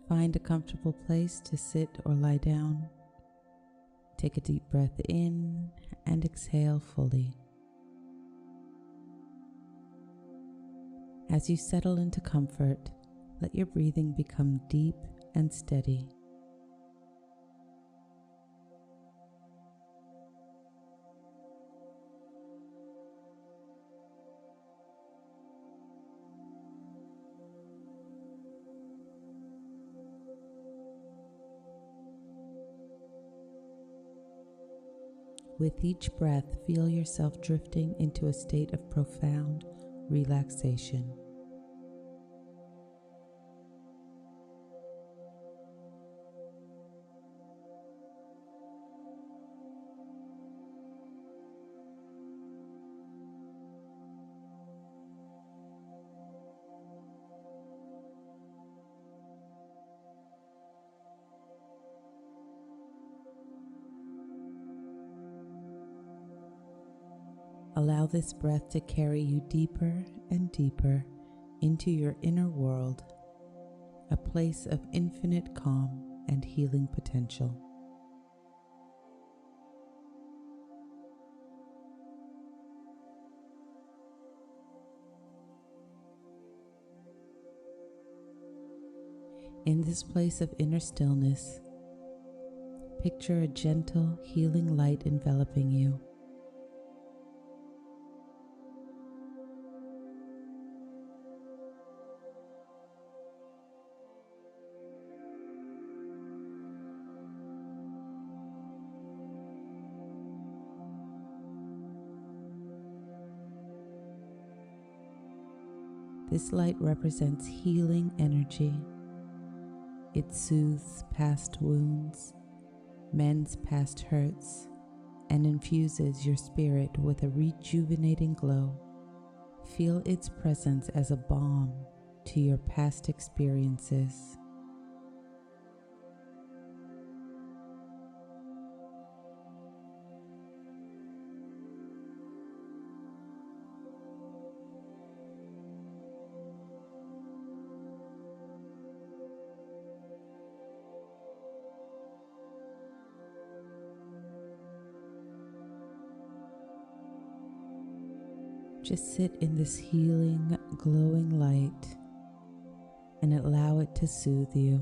Find a comfortable place to sit or lie down. Take a deep breath in and exhale fully. As you settle into comfort, let your breathing become deep and steady. With each breath, feel yourself drifting into a state of profound relaxation. Allow this breath to carry you deeper and deeper into your inner world, a place of infinite calm and healing potential. In this place of inner stillness, picture a gentle, healing light enveloping you. This light represents healing energy. It soothes past wounds, mends past hurts, and infuses your spirit with a rejuvenating glow. Feel its presence as a balm to your past experiences. Just sit in this healing, glowing light and allow it to soothe you.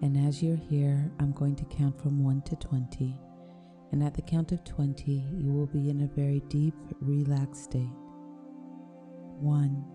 And as you're here, I'm going to count from 1 to 20. And at the count of 20, you will be in a very deep, relaxed state. 1,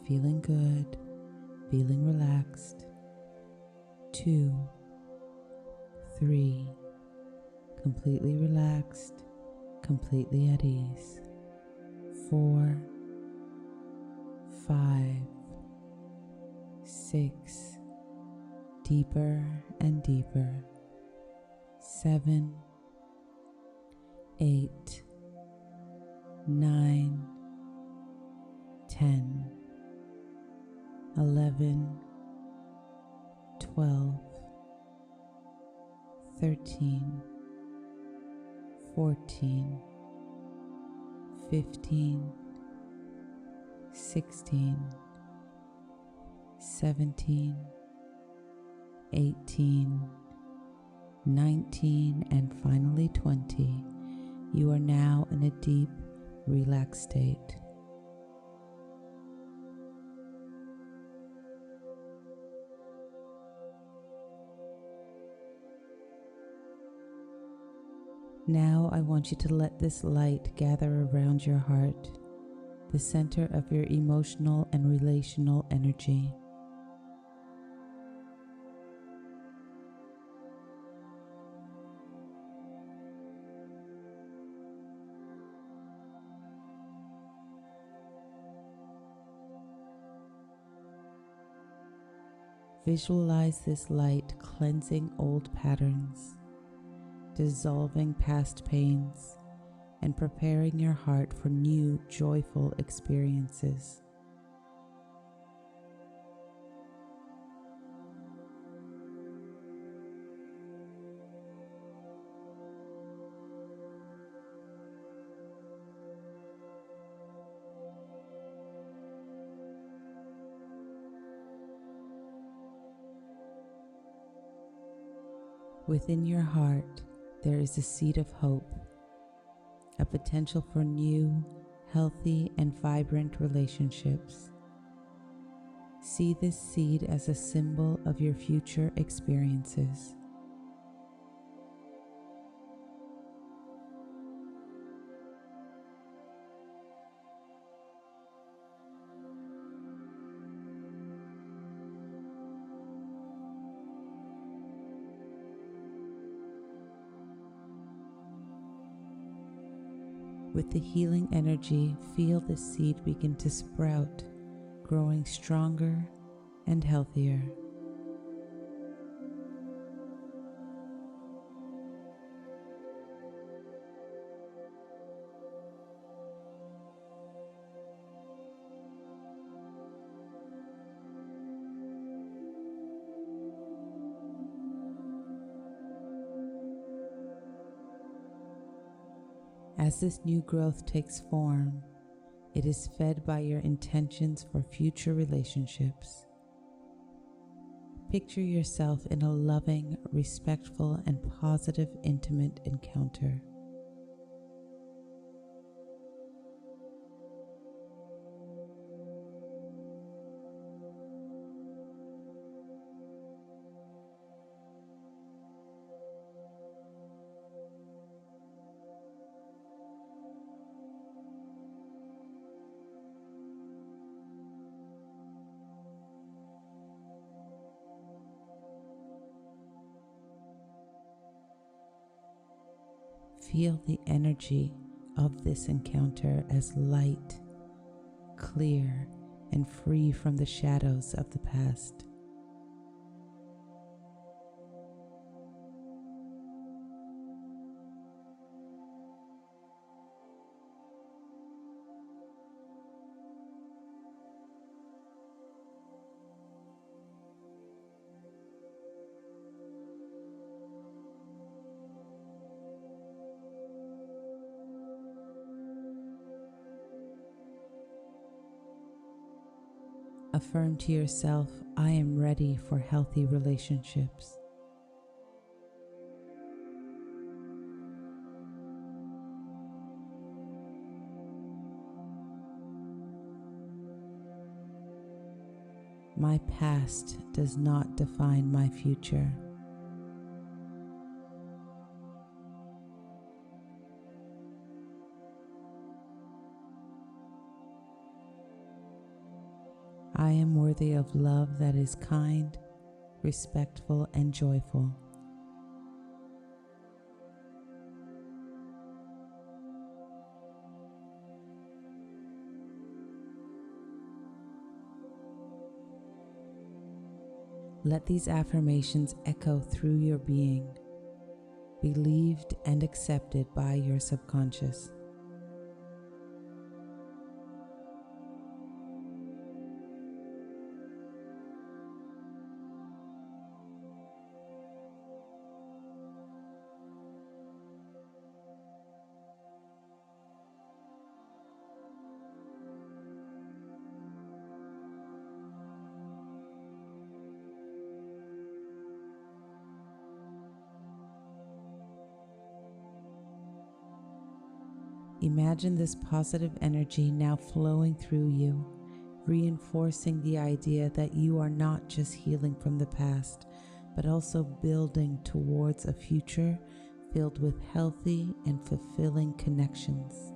feeling good, feeling relaxed. 2, 3, completely relaxed, completely at ease. 4, 5, 6, deeper and deeper. 7, 8, 9, 10, 11, 12, 13, 14, 15, 16, 17, 18, 19, and finally 20. You are now in a deep, relaxed state. Now I want you to let this light gather around your heart, the center of your emotional and relational energy. Visualize this light cleansing old patterns, dissolving past pains and preparing your heart for new joyful experiences. Within your heart, there is a seed of hope, a potential for new, healthy, and vibrant relationships. See this seed as a symbol of your future experiences. With the healing energy, feel the seed begin to sprout, growing stronger and healthier. As this new growth takes form, it is fed by your intentions for future relationships. Picture yourself in a loving, respectful, and positive intimate encounter. Feel the energy of this encounter as light, clear, and free from the shadows of the past. Affirm to yourself, I am ready for healthy relationships. My past does not define my future. I am worthy of love that is kind, respectful, and joyful. Let these affirmations echo through your being, believed and accepted by your subconscious. Imagine this positive energy now flowing through you, reinforcing the idea that you are not just healing from the past, but also building towards a future filled with healthy and fulfilling connections.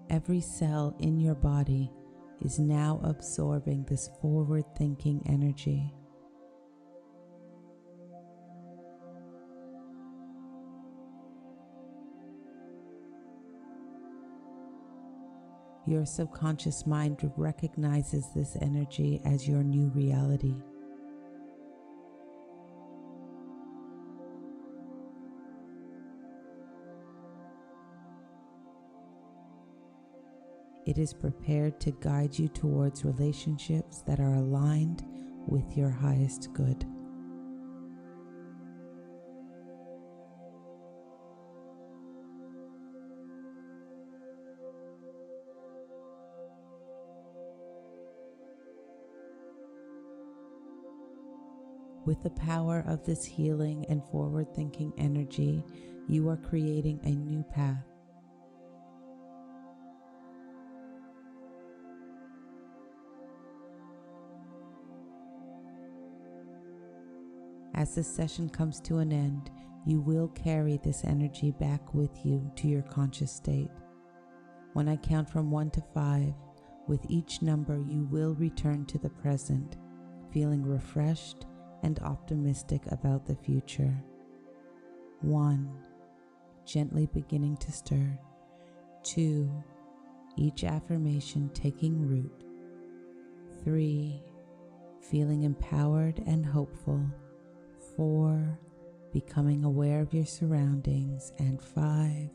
Every cell in your body is now absorbing this forward-thinking energy. Your subconscious mind recognizes this energy as your new reality. It is prepared to guide you towards relationships that are aligned with your highest good. With the power of this healing and forward-thinking energy, you are creating a new path. As this session comes to an end, you will carry this energy back with you to your conscious state. When I count from 1 to 5, with each number you will return to the present, feeling refreshed and optimistic about the future. 1, gently beginning to stir. 2, each affirmation taking root. 3, feeling empowered and hopeful. 4, becoming aware of your surroundings. And 5,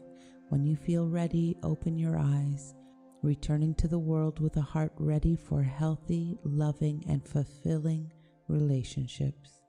when you feel ready, open your eyes, returning to the world with a heart ready for healthy, loving, and fulfilling relationships.